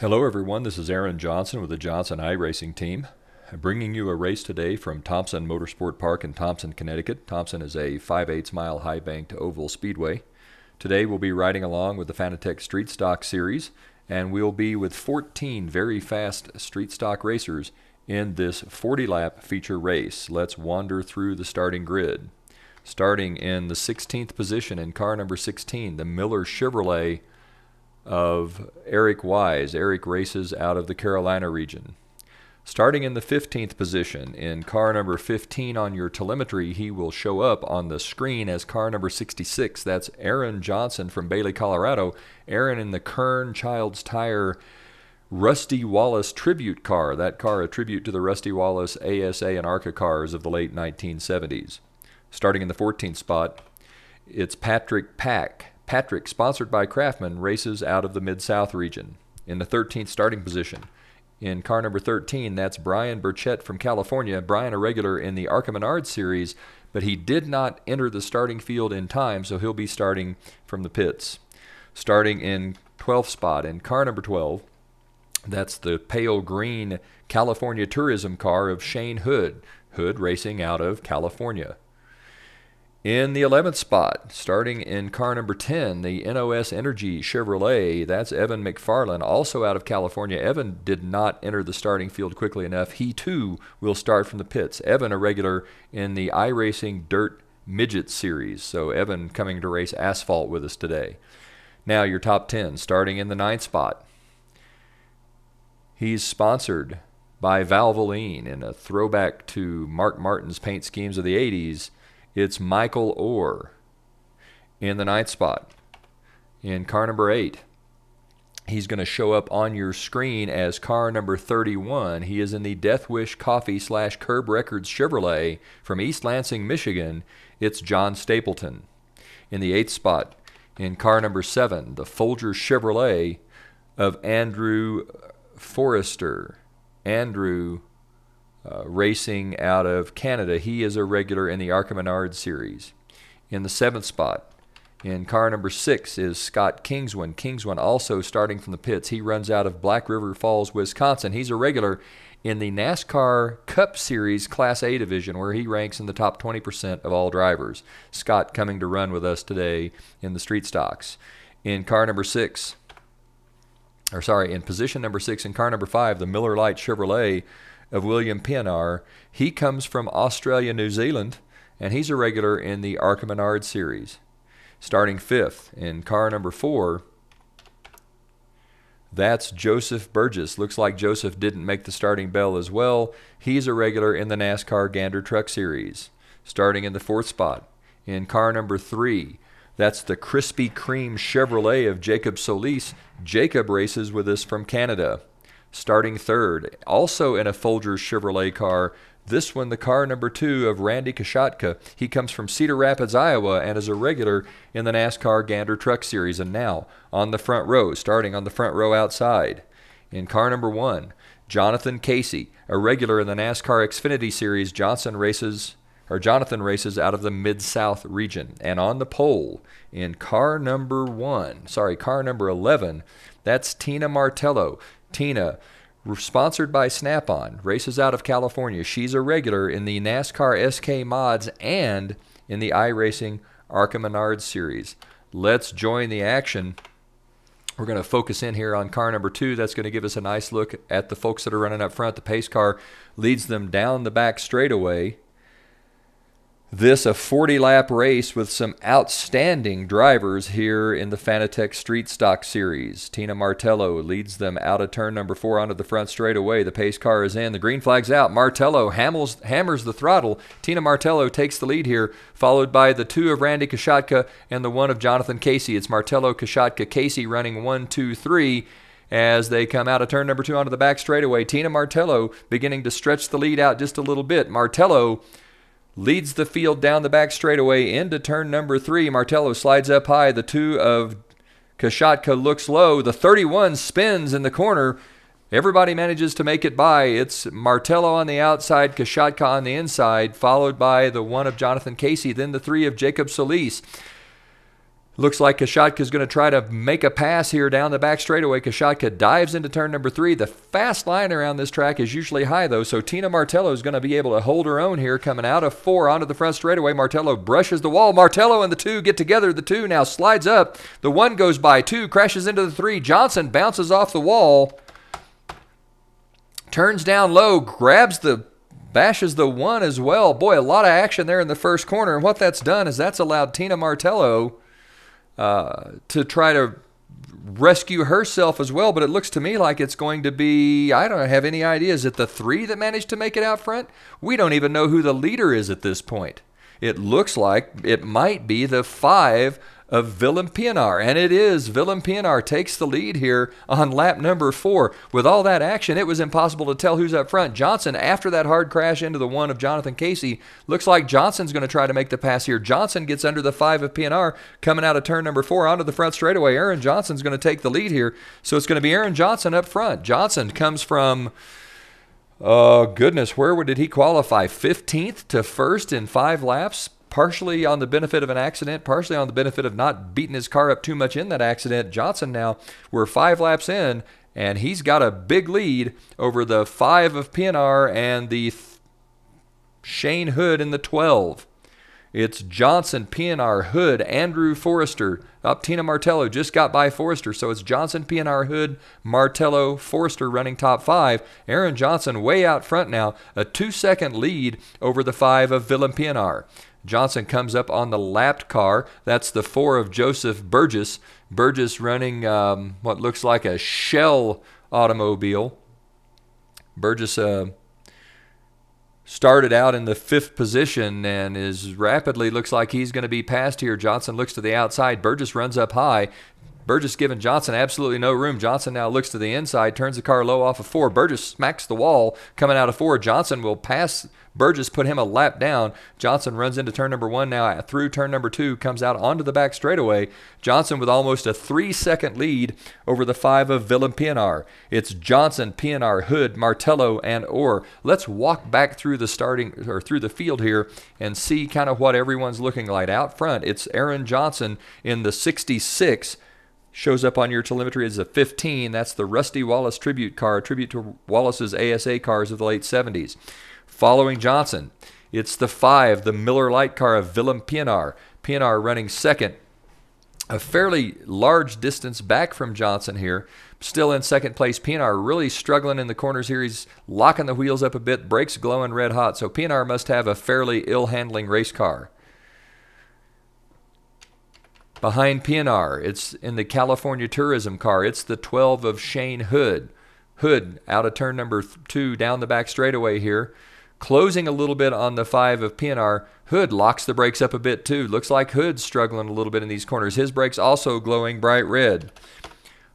Hello everyone, this is Aaron Johnson with the Johnson iRacing team. I'm bringing you a race today from Thompson Motorsports Park in Thompson, Connecticut. Thompson is a 5/8 mile high-banked oval speedway. Today we'll be riding along with the Fanatec Street Stock Series, and we'll be with 14 very fast street stock racers in this 40-lap feature race. Let's wander through the starting grid. Starting in the 16th position in car number 16, the Miller Chevrolet of Eric Wise. Eric races out of the Carolina region. Starting in the 15th position in car number 15 on your telemetry, he will show up on the screen as car number 66. That's Aaron Johnson from Bailey, Colorado. Aaron in the Kern Child's Tire Rusty Wallace tribute car. That car a tribute to the Rusty Wallace ASA and ARCA cars of the late 1970s. Starting in the 14th spot, it's Patrick Pack. Patrick, sponsored by Craftsman, races out of the Mid-South region. In the 13th starting position, in car number 13, that's Brian Burchette from California. Brian, a regular in the ARCA Menard series, but he did not enter the starting field in time, so he'll be starting from the pits. Starting in 12th spot, in car number 12, that's the pale green California tourism car of Shane Hood. Hood racing out of California. In the 11th spot, starting in car number 10, the NOS Energy Chevrolet, that's Evan Mcfarlane, also out of California. Evan did not enter the starting field quickly enough. He too will start from the pits. Evan, a regular in the iRacing Dirt Midget Series. So Evan coming to race asphalt with us today. Now your top 10, starting in the 9th spot. He's sponsored by Valvoline in a throwback to Mark Martin's paint schemes of the 80s. It's Michael Orr in the 9th spot. In car number 8, he's going to show up on your screen as car number 31. He is in the Death Wish Coffee / Curb Records Chevrolet from East Lansing, Michigan. It's John Stapleton. In the 8th spot, in car number 7, the Folger Chevrolet of Andrew Forrester. Andrew racing out of Canada. He is a regular in the ARCA Menard series. In the 7th spot, in car number 6, is Scott Kingswan. Kingswan also starting from the pits. He runs out of Black River Falls, Wisconsin. He's a regular in the NASCAR Cup Series Class A division, where he ranks in the top 20% of all drivers. Scott coming to run with us today in the street stocks. In car number 6, in position number 6, in car number 5, the Miller Lite Chevrolet of William Pienaar. He comes from Australia, New Zealand, and he's a regular in the ARCA Menard series. Starting 5th in car number 4, that's Joseph Burgess. Looks like Joseph didn't make the starting bell as well. He's a regular in the NASCAR Gander Truck Series. Starting in the 4th spot, in car number 3, that's the Krispy Kreme Chevrolet of Jacob Solis. Jacob races with us from Canada. Starting 3rd, also in a Folgers Chevrolet car, this one the car number 2 of Randy Kashatka. He comes from Cedar Rapids, Iowa, and is a regular in the NASCAR Gander Truck Series. And now on the front row, starting on the front row outside, in car number 1, Jonathan Casey, a regular in the NASCAR Xfinity Series. Jonathan races out of the Mid-South region. And on the pole, in car number 11, that's Tina Martello. Tina, sponsored by Snap-on, races out of California. She's a regular in the NASCAR SK Mods and in the iRacing ARCA Menard series. Let's join the action. We're going to focus in here on car number 2. That's going to give us a nice look at the folks that are running up front. The pace car leads them down the back straightaway. This a 40-lap race with some outstanding drivers here in the Fanatec Street Stock Series. Tina Martello leads them out of turn number 4 onto the front straightaway. The pace car is in. The green flag's out. Martello hammers the throttle. Tina Martello takes the lead here, followed by the 2 of Randy Kashatka and the 1 of Jonathan Casey. It's Martello, Kashatka, Casey running 1, 2, 3. As they come out of turn number 2 onto the back straightaway. Tina Martello beginning to stretch the lead out just a little bit. Martello leads the field down the back straightaway into turn number 3. Martello slides up high. The 2 of Kashatka looks low. The 31 spins in the corner. Everybody manages to make it by. It's Martello on the outside, Kashatka on the inside, followed by the 1 of Jonathan Casey, then the 3 of Jacob Solis. Looks like Kashatka is going to try to make a pass here down the back straightaway. Kashatka dives into turn number 3. The fast line around this track is usually high, though, so Tina Martello is going to be able to hold her own here coming out of 4 onto the front straightaway. Martello brushes the wall. Martello and the 2 get together. The 2 now slides up. The 1 goes by. 2 crashes into the 3. Johnson bounces off the wall. Turns down low. Bashes the 1 as well. Boy, a lot of action there in the first corner. And what that's done is that's allowed Tina Martello to try to rescue herself as well, but it looks to me like it's going to be, I don't have any idea. Is it the 3 that managed to make it out front? We don't even know who the leader is at this point. It looks like it might be the 5 of Willem Pienaar, and it is. Willem Pienaar takes the lead here on lap number 4. With all that action, it was impossible to tell who's up front. Johnson, after that hard crash into the 1 of Jonathan Casey, looks like Johnson's going to try to make the pass here. Johnson gets under the 5 of Pienaar, coming out of turn number 4 onto the front straightaway. Aaron Johnson's going to take the lead here, so it's going to be Aaron Johnson up front. Johnson comes from, oh goodness, where did he qualify? 15th to 1st in 5 laps. Partially on the benefit of an accident, partially on the benefit of not beating his car up too much in that accident. Johnson now, we're 5 laps in, and he's got a big lead over the 5 of Pienaar and the Shane Hood in the 12. It's Johnson, Pienaar, Hood, Andrew Forrester. Up Tina Martello just got by Forrester, so it's Johnson, Pienaar, Hood, Martello, Forrester running top 5. Aaron Johnson way out front now, a 2-second lead over the 5 of Willem Pienaar. Johnson comes up on the lapped car. That's the 4 of Joseph Burgess. Burgess running what looks like a Shell automobile. Burgess started out in the 5th position and is rapidly, looks like he's going to be passed here. Johnson looks to the outside. Burgess runs up high. Burgess giving Johnson absolutely no room. Johnson now looks to the inside, turns the car low off of 4. Burgess smacks the wall coming out of 4. Johnson will pass Burgess, put him a lap down. Johnson runs into turn number 1 now, through turn number 2, comes out onto the back straightaway. Johnson with almost a 3-second lead over the 5 of Willem Pienaar. It's Johnson, Pienaar, Hood, Martello, and Orr. Let's walk back through the field here and see kind of what everyone's looking like. Out front, it's Aaron Johnson in the 66. Shows up on your telemetry as a 15. That's the Rusty Wallace tribute car, a tribute to Wallace's ASA cars of the late 70s. Following Johnson, it's the 5, the Miller Lite car of Willem Pienaar. Pienaar running second. A fairly large distance back from Johnson here. Still in second place. Pienaar really struggling in the corners here. He's locking the wheels up a bit. Brakes glowing red hot. So Pienaar must have a fairly ill-handling race car. Behind Pienaar, it's in the California Tourism car. It's the 12 of Shane Hood. Hood out of turn number 2 down the back straightaway here. Closing a little bit on the 5 of Pienaar. Hood locks the brakes up a bit too. Looks like Hood's struggling a little bit in these corners. His brakes also glowing bright red.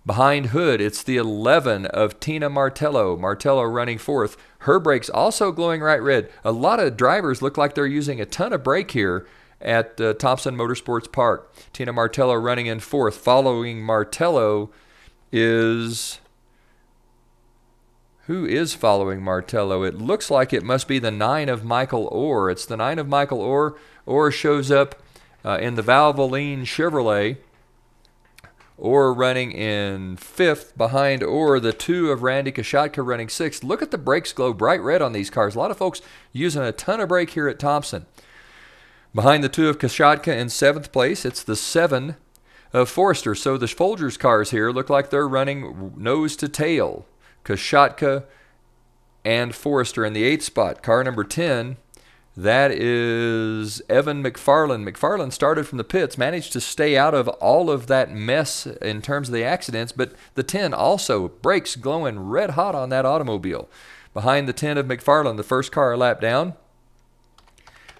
Behind Hood, it's the 11 of Tina Martello. Martello running 4th. Her brakes also glowing bright red. A lot of drivers look like they're using a ton of brake here at Thompson Motorsports Park. Tina Martello running in 4th. Following Martello is... Who is following Martello? It looks like it must be the 9 of Michael Orr. It's the 9 of Michael Orr. Orr shows up in the Valvoline Chevrolet. Orr running in 5th. Behind Orr, the 2 of Randy Kashatka running 6th. Look at the brakes glow bright red on these cars. A lot of folks using a ton of brake here at Thompson. Behind the 2 of Kashatka in 7th place, it's the 7 of Forrester. So the Folgers cars here look like they're running nose to tail. Kashatka and Forrester in the 8th spot. Car number 10, that is Evan Mcfarlane. Mcfarlane started from the pits, managed to stay out of all of that mess in terms of the accidents, but the 10 also, brakes glowing red hot on that automobile. Behind the 10 of Mcfarlane, the first car a lap down.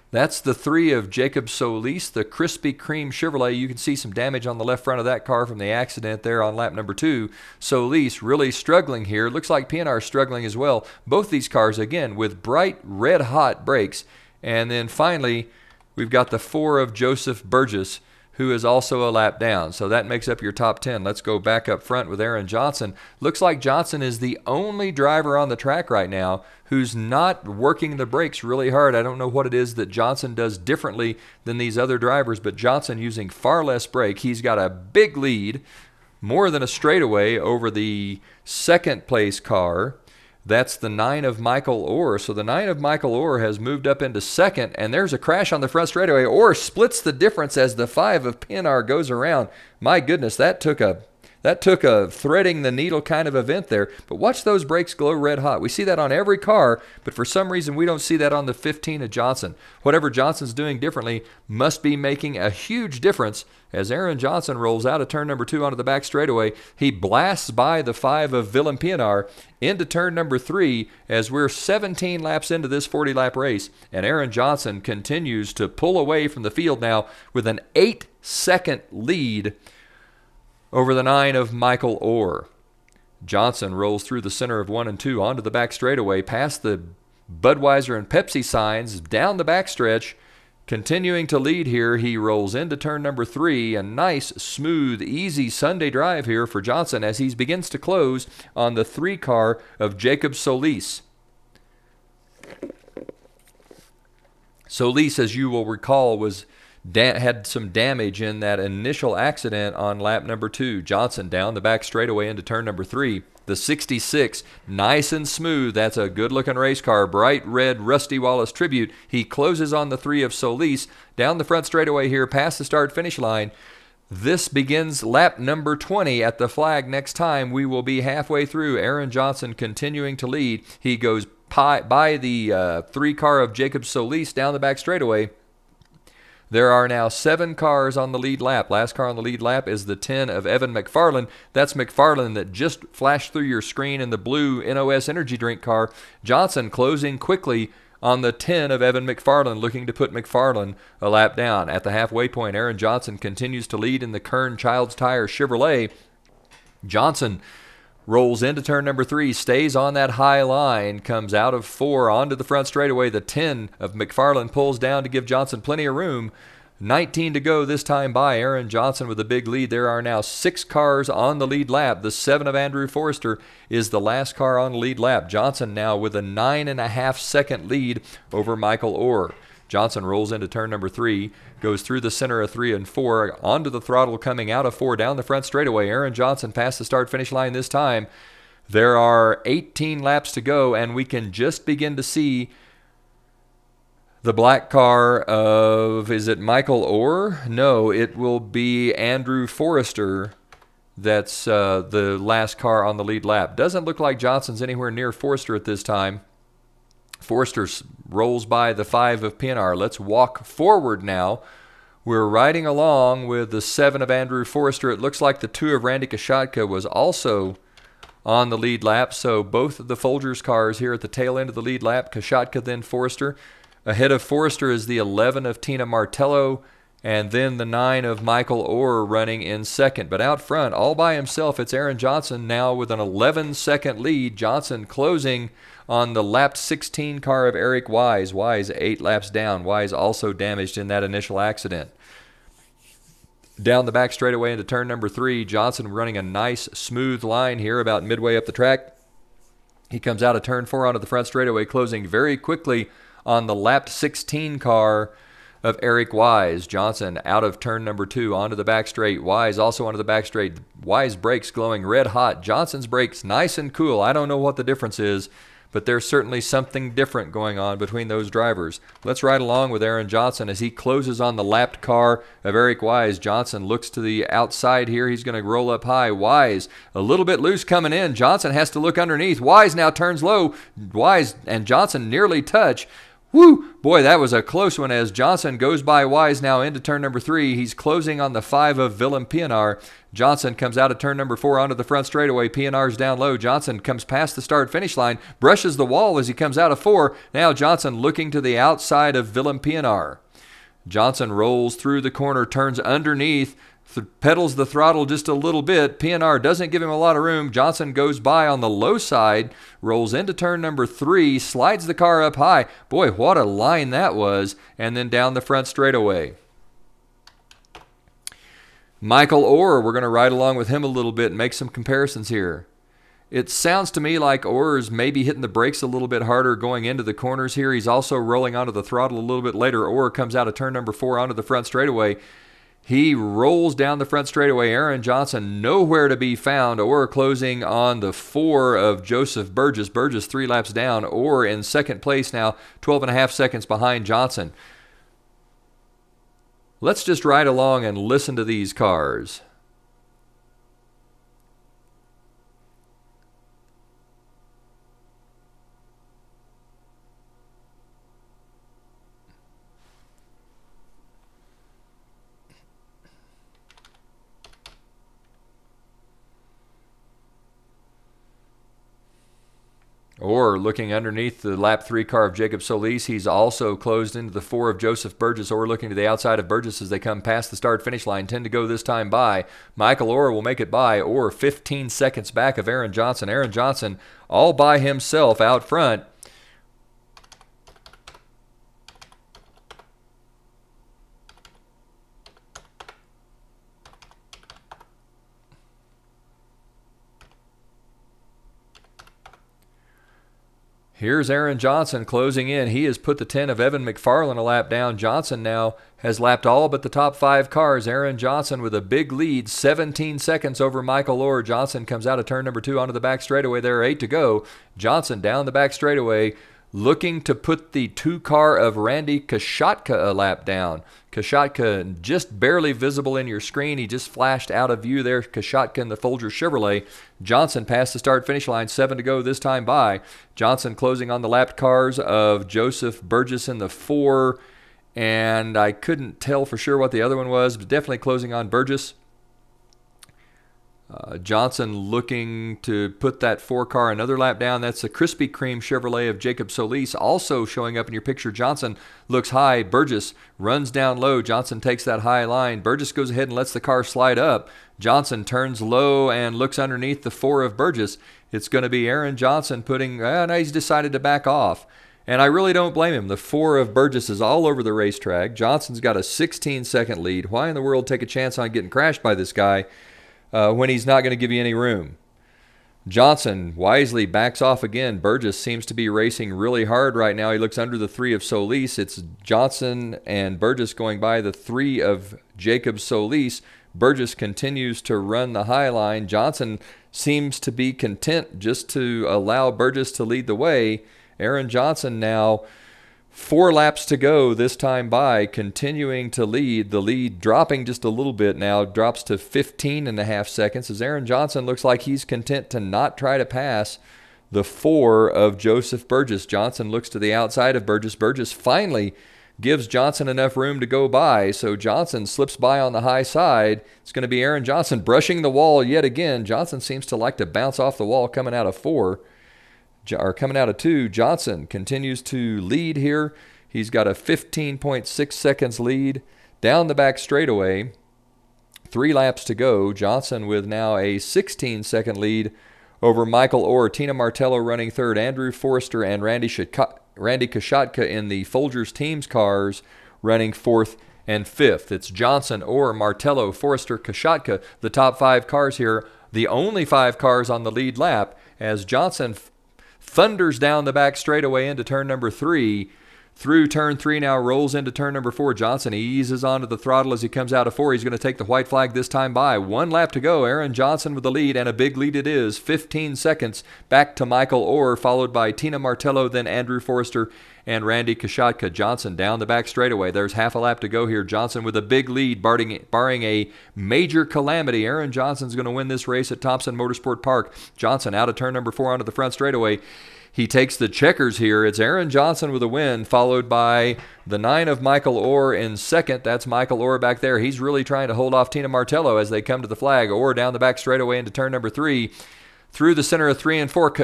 That's the 3 of Jacob Solis, the Krispy Kreme Chevrolet. You can see some damage on the left front of that car from the accident there on lap number 2. Solis really struggling here. Looks like Pienaar struggling as well. Both these cars, again, with bright red-hot brakes. And then finally, we've got the 4 of Joseph Burgess, who is also a lap down. So that makes up your top 10. Let's go back up front with Aaron Johnson. Looks like Johnson is the only driver on the track right now who's not working the brakes really hard. I don't know what it is that Johnson does differently than these other drivers, but Johnson using far less brake. He's got a big lead, more than a straightaway, over the second place car. That's the 9 of Michael Orr. So the 9 of Michael Orr has moved up into second, and there's a crash on the front straightaway. Orr splits the difference as the 5 of Pinar goes around. My goodness, that took a threading the needle kind of event there. But watch those brakes glow red hot. We see that on every car, but for some reason we don't see that on the 15 of Johnson. Whatever Johnson's doing differently must be making a huge difference. As Aaron Johnson rolls out of turn number 2 onto the back straightaway, he blasts by the 5 of Willem Pinar into turn number 3 as we're 17 laps into this 40-lap race. And Aaron Johnson continues to pull away from the field now with an 8-second lead over the 9 of Michael Orr. Johnson rolls through the center of 1 and 2 onto the back straightaway, past the Budweiser and Pepsi signs, down the backstretch. Continuing to lead here, he rolls into turn number 3. A nice, smooth, easy Sunday drive here for Johnson as he begins to close on the 3 car of Jacob Solis. Solis, as you will recall, had some damage in that initial accident on lap number 2. Johnson down the back straightaway into turn number 3. The 66, nice and smooth. That's a good-looking race car. Bright red Rusty Wallace tribute. He closes on the 3 of Solis. Down the front straightaway here, past the start-finish line. This begins lap number 20 at the flag. Next time, we will be halfway through. Aaron Johnson continuing to lead. He goes by the 3 car of Jacob Solis down the back straightaway. There are now 7 cars on the lead lap. Last car on the lead lap is the 10 of Evan Mcfarlane. That's Mcfarlane that just flashed through your screen in the blue NOS energy drink car. Johnson closing quickly on the 10 of Evan Mcfarlane, looking to put Mcfarlane a lap down. At the halfway point, Aaron Johnson continues to lead in the Kern Child's Tire Chevrolet. Johnson rolls into turn number 3, stays on that high line, comes out of 4 onto the front straightaway. The 10 of Mcfarlane pulls down to give Johnson plenty of room. 19 to go this time by Aaron Johnson with a big lead. There are now 6 cars on the lead lap. The 7 of Andrew Forrester is the last car on the lead lap. Johnson now with a 9.5-second lead over Michael Orr. Johnson rolls into turn number 3, goes through the center of 3 and 4, onto the throttle coming out of 4, down the front straightaway. Aaron Johnson past the start-finish line this time. There are 18 laps to go, and we can just begin to see the black car of, is it Michael Orr? No, it will be Andrew Forrester. That's the last car on the lead lap. Doesn't look like Johnson's anywhere near Forrester at this time. Forrester rolls by the 5 of Pinar. Let's walk forward now. We're riding along with the 7 of Andrew Forrester. It looks like the 2 of Randy Kashatka was also on the lead lap. So both of the Folgers cars here at the tail end of the lead lap. Kashatka, then Forrester. Ahead of Forrester is the 11 of Tina Martello, and then the 9 of Michael Orr running in second. But out front, all by himself, it's Aaron Johnson now with an 11-second lead. Johnson closing on the lap 16 car of Eric Wise. Wise 8 laps down. Wise also damaged in that initial accident. Down the back straightaway into turn number 3, Johnson running a nice smooth line here about midway up the track. He comes out of turn 4 onto the front straightaway, closing very quickly on the lap 16 car of Eric Wise. Johnson out of turn number 2 onto the back straight. Wise also onto the back straight. Wise brakes glowing red hot. Johnson's brakes nice and cool. I don't know what the difference is, but there's certainly something different going on between those drivers. Let's ride along with Aaron Johnson as he closes on the lapped car of Eric Wise. Johnson looks to the outside here. He's going to roll up high. Wise a little bit loose coming in. Johnson has to look underneath. Wise now turns low. Wise and Johnson nearly touch. Woo! Boy, that was a close one as Johnson goes by Wise now into turn number 3. He's closing on the 5 of Willem Pinar. Johnson comes out of turn number 4 onto the front straightaway. Pinar's down low. Johnson comes past the start-finish line, brushes the wall as he comes out of 4. Now Johnson looking to the outside of Willem Pinar. Johnson rolls through the corner, turns underneath, pedals the throttle just a little bit. Pinar doesn't give him a lot of room. Johnson goes by on the low side, rolls into turn number 3, slides the car up high. Boy, what a line that was. And then down the front straightaway. Michael Orr, we're going to ride along with him a little bit and make some comparisons here. It sounds to me like Orr's maybe hitting the brakes a little bit harder going into the corners here. He's also rolling onto the throttle a little bit later. Orr comes out of turn number 4 onto the front straightaway. He rolls down the front straightaway. Aaron Johnson nowhere to be found. Orr closing on the 4 of Joseph Burgess. Burgess 3 laps down. Orr in second place now, 12.5 seconds behind Johnson. Let's just ride along and listen to these cars. Or looking underneath the lap 3 car of Jacob Solis, he's also closed into the 4 of Joseph Burgess. Or looking to the outside of Burgess as they come past the start-finish line. 10 to go this time by. Michael Orr will make it by. Orr 15 seconds back of Aaron Johnson. Aaron Johnson all by himself out front. Here's Aaron Johnson closing in. He has put the 10 of Evan Mcfarlane a lap down. Johnson now has lapped all but the top 5 cars. Aaron Johnson with a big lead, 17 seconds over Michael Orr. Johnson comes out of turn number 2 onto the back straightaway. There are 8 to go. Johnson down the back straightaway, looking to put the 2 car of Randy Kashatka a lap down. Kashatka just barely visible in your screen. He just flashed out of view there. Kashatka in the Folger Chevrolet. Johnson past the start-finish line. 7 to go this time by. Johnson closing on the lapped cars of Joseph Burgess in the 4. And I couldn't tell for sure what the other one was, but definitely closing on Burgess. Johnson looking to put that 4 car another lap down. That's the Krispy Kreme Chevrolet of Jacob Solis. Also showing up in your picture, Johnson looks high. Burgess runs down low. Johnson takes that high line. Burgess goes ahead and lets the car slide up. Johnson turns low and looks underneath the 4 of Burgess. It's going to be Aaron Johnson putting, now he's decided to back off. And I really don't blame him. The 4 of Burgess is all over the racetrack. Johnson's got a 16-second lead. Why in the world take a chance on getting crashed by this guy when he's not going to give you any room? Johnson wisely backs off again. Burgess seems to be racing really hard right now. He looks under the 3 of Solis. It's Johnson and Burgess going by the 3 of Jacob Solis. Burgess continues to run the high line. Johnson seems to be content just to allow Burgess to lead the way. Aaron Johnson now 4 laps to go this time by, continuing to lead. The lead dropping just a little bit now, drops to 15.5 seconds as Aaron Johnson looks like he's content to not try to pass the 4 of Joseph Burgess. Johnson looks to the outside of Burgess. Burgess finally gives Johnson enough room to go by, so Johnson slips by on the high side. It's going to be Aaron Johnson brushing the wall yet again. Johnson seems to like to bounce off the wall coming out of 4. Or coming out of 2, Johnson continues to lead here. He's got a 15.6 seconds lead down the back straightaway. 3 laps to go. Johnson with now a 16-second lead over Michael Orr. Tina Martello running 3rd. Andrew Forrester and Randy Kashatka in the Folgers team's cars running 4th and 5th. It's Johnson, Orr, Martello, Forrester, Kashatka, the top 5 cars here. The only 5 cars on the lead lap as Johnson thunders down the back straightaway into turn number 3. Through turn 3 now, rolls into turn number 4. Johnson eases onto the throttle as he comes out of 4. He's going to take the white flag this time by. 1 lap to go. Aaron Johnson with the lead, and a big lead it is. 15 seconds back to Michael Orr, followed by Tina Martello, then Andrew Forrester and Randy Kashatka. Johnson down the back straightaway. There's half a lap to go here. Johnson with a big lead, barring a major calamity. Aaron Johnson's going to win this race at Thompson Motorsports Park. Johnson out of turn number 4 onto the front straightaway. He takes the checkers here. It's Aaron Johnson with a win, followed by the 9 of Michael Orr in 2nd. That's Michael Orr back there. He's really trying to hold off Tina Martello as they come to the flag. Orr down the back straightaway into turn number 3. Through the center of 3 and 4.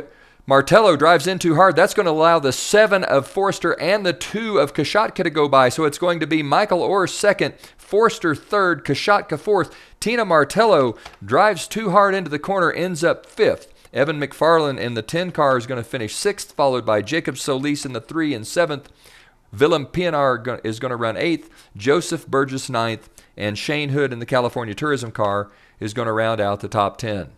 Martello drives in too hard. That's going to allow the 7 of Forster and the 2 of Kashatka to go by. So it's going to be Michael Orr 2nd, Forster 3rd, Kashatka 4th. Tina Martello drives too hard into the corner, ends up 5th. Evan Mcfarlane in the 10 car is going to finish 6th, followed by Jacob Solis in the 3 and 7th. Willem Pienaar is going to run 8th, Joseph Burgess 9th, and Shane Hood in the California Tourism car is going to round out the top 10.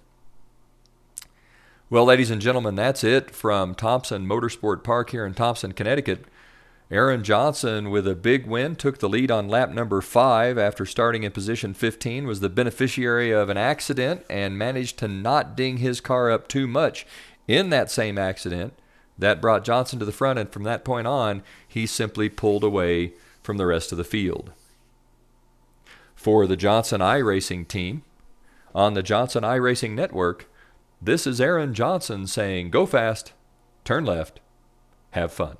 Well, ladies and gentlemen, that's it from Thompson Motorsport Park here in Thompson, Connecticut. Aaron Johnson, with a big win, took the lead on lap number 5 after starting in position 15, was the beneficiary of an accident and managed to not ding his car up too much in that same accident. That brought Johnson to the front, and from that point on, he simply pulled away from the rest of the field. For the Johnson iRacing team, on the Johnson iRacing Network, this is Aaron Johnson saying, go fast, turn left, have fun.